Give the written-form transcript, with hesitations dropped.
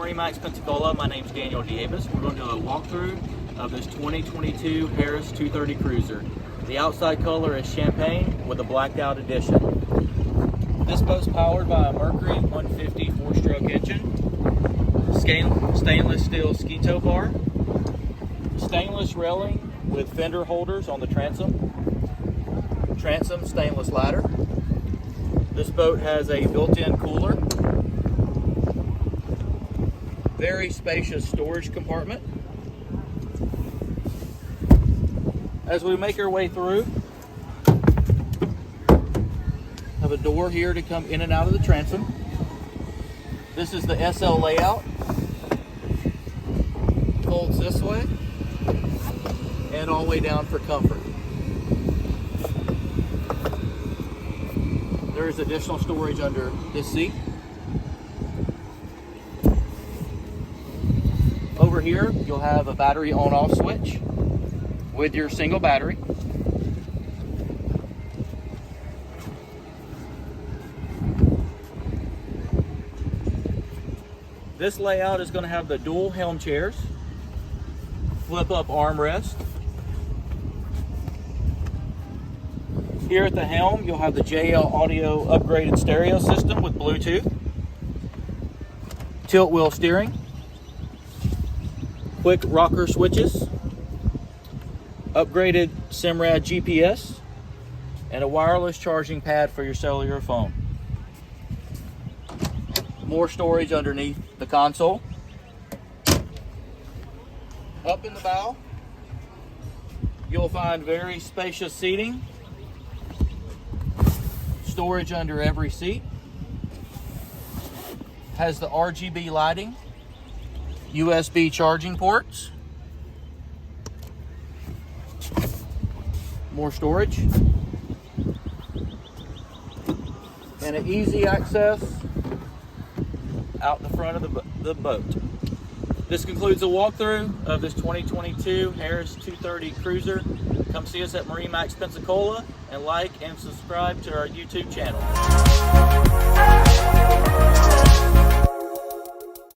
MarineMax Pensacola. My name is Daniel Davis. We're going to do a walkthrough of this 2022 Harris 230 Cruiser. The outside color is champagne with a blacked out edition. This boat's powered by a Mercury 150 4-stroke engine, stainless steel ski tow bar, stainless railing with fender holders on the transom stainless ladder. This boat has a built-in cooler, very spacious storage compartment. As we make our way through, have a door here to come in and out of the transom. This is the SL layout. Folds this way and all the way down for comfort. There is additional storage under this seat. Over here, you'll have a battery on-off switch with your single battery. This layout is going to have the dual helm chairs, flip-up armrest. Here at the helm, you'll have the JL Audio upgraded stereo system with Bluetooth, tilt wheel steering, quick rocker switches, upgraded Simrad GPS, and a wireless charging pad for your cellular phone. More storage underneath the console. Up in the bow, you'll find very spacious seating, storage under every seat, has the RGB lighting, USB charging ports, more storage, and an easy access out the front of the boat. This concludes the walkthrough of this 2022 Harris 230 Cruiser. Come see us at MarineMax Pensacola and like and subscribe to our YouTube channel.